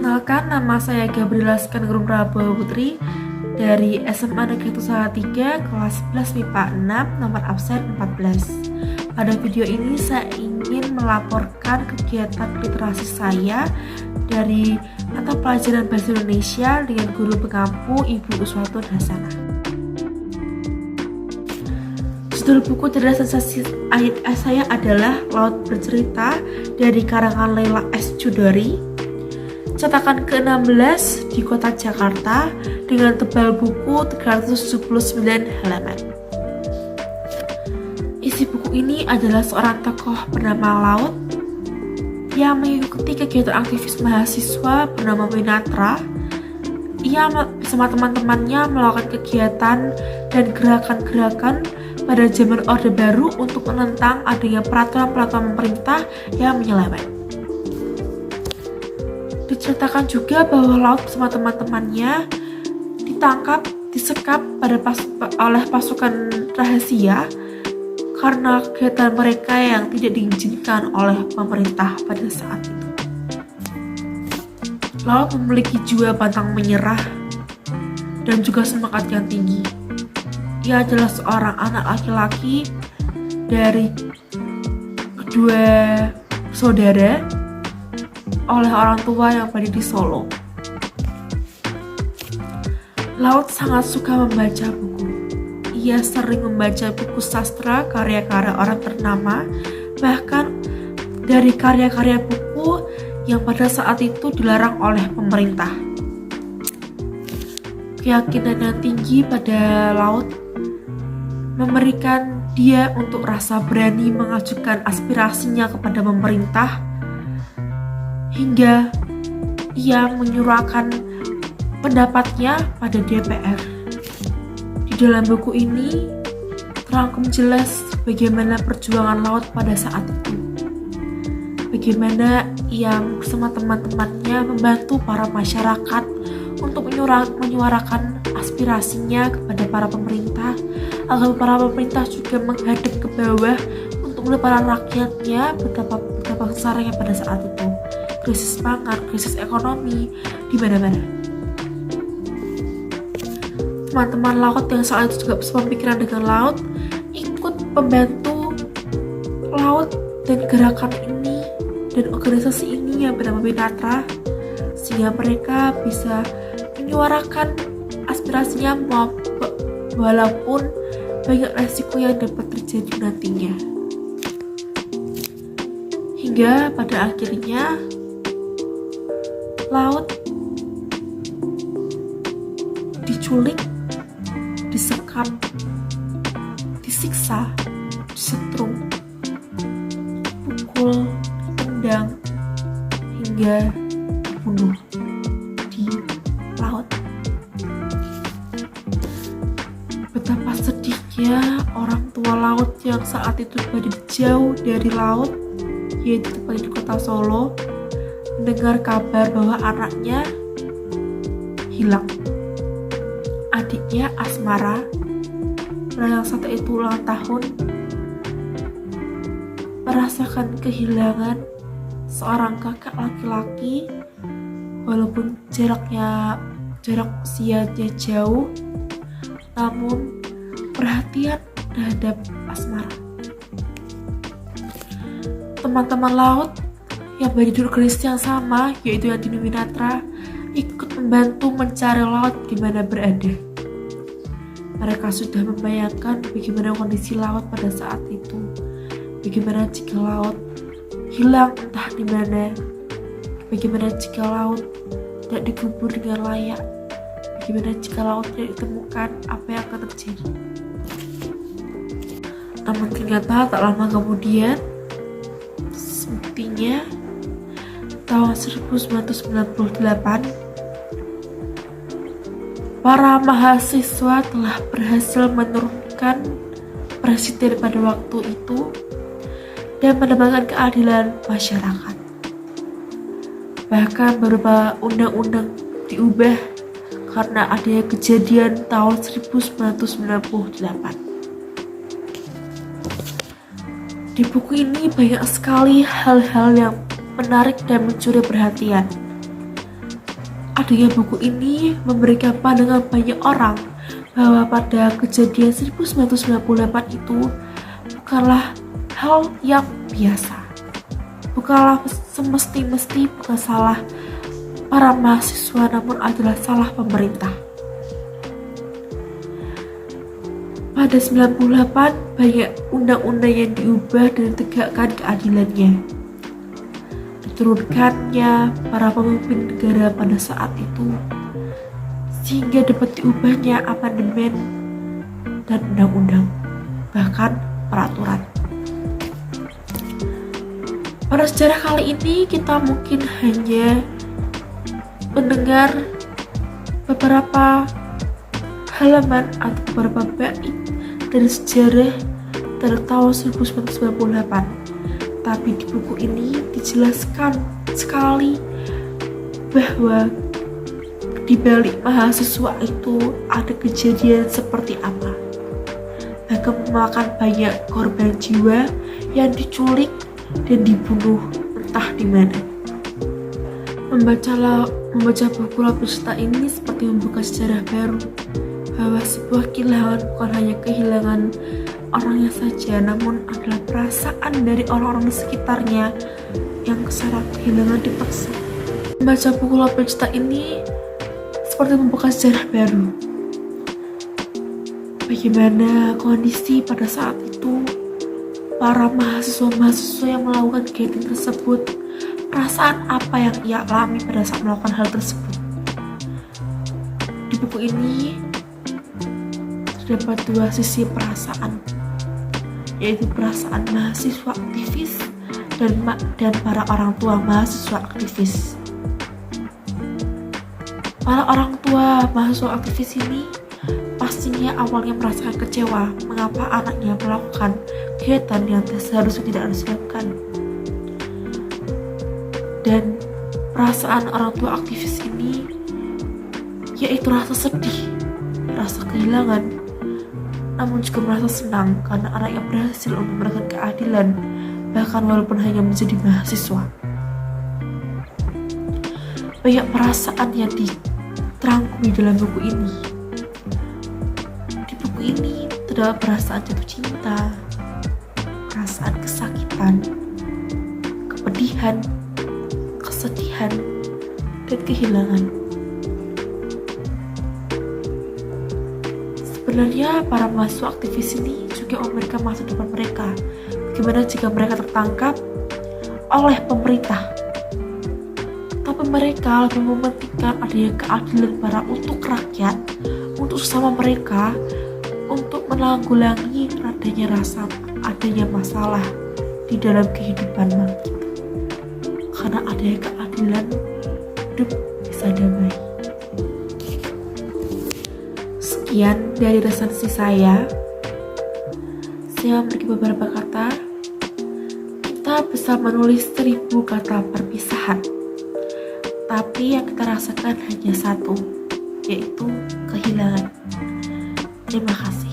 Perkenalkan, nama saya Gabriela Skangrum Prabowo Putri dari SMA Negeri 3 kelas 11 MIPA 6 nomor absen 14. Pada video ini saya ingin melaporkan kegiatan literasi saya dari mata pelajaran Bahasa Indonesia dengan guru pengampu Ibu Uswatun Hasanah. Judul buku cerdas sensasi ayat saya adalah Laut Bercerita dari karangan Laila S. Chudori, cetakan ke-16 di kota Jakarta dengan tebal buku 379 halaman. Isi buku ini adalah seorang tokoh bernama Laut yang mengikuti kegiatan aktivis mahasiswa bernama Winatra. Ia bersama teman-temannya melakukan kegiatan dan gerakan-gerakan pada zaman Orde Baru untuk menentang adanya peraturan-peraturan pemerintah yang menyeleweng. Diceritakan juga bahwa Laut bersama teman-temannya ditangkap, disekap oleh pasukan rahasia karena kegiatan mereka yang tidak diizinkan oleh pemerintah pada saat itu. Laut memiliki jiwa pantang menyerah dan juga semangat yang tinggi. Ia adalah seorang anak laki-laki dari kedua saudara oleh orang tua yang berada di Solo. Laut sangat suka membaca buku. Ia sering membaca buku sastra karya-karya orang ternama, bahkan dari karya-karya buku yang pada saat itu dilarang oleh pemerintah. Keyakinan yang tinggi pada Laut memberikan dia untuk rasa berani mengajukan aspirasinya kepada pemerintah, hingga ia menyuarakan pendapatnya pada DPR. Di dalam buku ini terangkum jelas bagaimana perjuangan Laut pada saat itu. Bagaimana ia bersama teman-temannya membantu para masyarakat untuk menyuarakan aspirasinya kepada para pemerintah, agar para pemerintah juga menghadap ke bawah untuk melihat para rakyatnya betapa besarnya pada saat itu. Krisis pangan, krisis ekonomi di mana-mana. Teman-teman Laut yang saat itu juga sepemikiran dengan Laut ikut membantu Laut dan gerakan ini dan organisasi ini yang bernama Winatra, sehingga mereka bisa menyuarakan aspirasinya walaupun banyak resiko yang dapat terjadi nantinya. Hingga pada akhirnya Laut diculik, disekap, disiksa, disetrum, dipukul, ditendang, hingga dibunuh di laut. Betapa sedihnya orang tua Laut yang saat itu berada jauh dari laut, yaitu tepatnya di kota Solo, mendengar kabar bahwa anaknya hilang. Adiknya Asmara, yang saat itu ulang tahun, merasakan kehilangan seorang kakak laki-laki, walaupun jarak usianya jauh, namun perhatian terhadap Asmara. Teman-teman Laut yang berada di organisasi yang sama, yaitu yang di Winatra, ikut membantu mencari Laut di mana berada. Mereka sudah membayangkan bagaimana kondisi Laut pada saat itu. Bagaimana jika Laut hilang entah di mana. Bagaimana jika Laut tidak dikubur dengan layak. Bagaimana jika Laut tidak ditemukan, apa yang akan terjadi. Namun ternyata tak lama kemudian, buktinya tahun 1998, para mahasiswa telah berhasil menurunkan presiden pada waktu itu dan mendapatkan keadilan masyarakat. Bahkan beberapa undang-undang diubah karena adanya kejadian tahun 1998. Di buku ini banyak sekali hal-hal yang menarik dan mencuri perhatian. Adanya buku ini memberikan pandangan banyak orang bahwa pada kejadian 1998 itu bukanlah hal yang biasa, bukanlah semesti-mesti bukan salah para mahasiswa, namun adalah salah pemerintah. Pada 98 banyak undang-undang yang diubah dan ditegakkan keadilannya. Diturunkannya para pemimpin negara pada saat itu, sehingga dapat diubahnya amandemen dan undang-undang, bahkan peraturan. Pada sejarah kali ini kita mungkin hanya mendengar beberapa halaman atau beberapa bait dari sejarah dari tahun 1998. Tapi di buku ini dijelaskan sekali bahwa di balik mahasiswa itu ada kejadian seperti apa. Bahkan memakan banyak korban jiwa yang diculik dan dibunuh entah di mana. Membaca buku Lapis Cerita ini seperti membuka sejarah baru, bahwa sebuah kehilangan bukan hanya kehilangan orangnya saja, namun adalah perasaan dari orang-orang di sekitarnya yang kesana kehilangan dipaksa. Membaca buku Lapis Cerita ini seperti membuka sejarah baru, bagaimana kondisi pada saat itu para mahasiswa yang melakukan kegiatan tersebut, perasaan apa yang ia alami pada saat melakukan hal tersebut. Di buku ini terdapat dua sisi perasaan, yaitu perasaan mahasiswa aktivis dan para orang tua mahasiswa aktivis. Para orang tua mahasiswa aktivis ini pastinya awalnya merasakan kecewa mengapa anaknya melakukan kegiatan yang seharusnya tidak harus dilakukan. Dan perasaan orang tua aktivis ini yaitu rasa sedih, rasa kehilangan, namun juga merasa senang karena anaknya berhasil untuk mendapatkan keadilan, bahkan walaupun hanya menjadi mahasiswa. Banyak perasaan yang diterangkumi dalam buku ini. Di buku ini terdapat perasaan jatuh cinta, perasaan kesakitan, kepedihan, kesedihan, dan kehilangan. Sebenarnya para mahasiswa aktivis ini juga memberikan masa depan mereka. Bagaimana jika mereka tertangkap oleh pemerintah? Tapi mereka lebih mementingkan adanya keadilan untuk rakyat, untuk sesama mereka, untuk menanggulangi adanya masalah di dalam kehidupan kita. Karena adanya keadilan, hidup bisa damai. Sekian dari resensi saya. Saya memiliki beberapa kata. Kita bisa menulis 1000 kata perpisahan, tapi yang kita rasakan hanya satu, yaitu kehilangan. Terima kasih.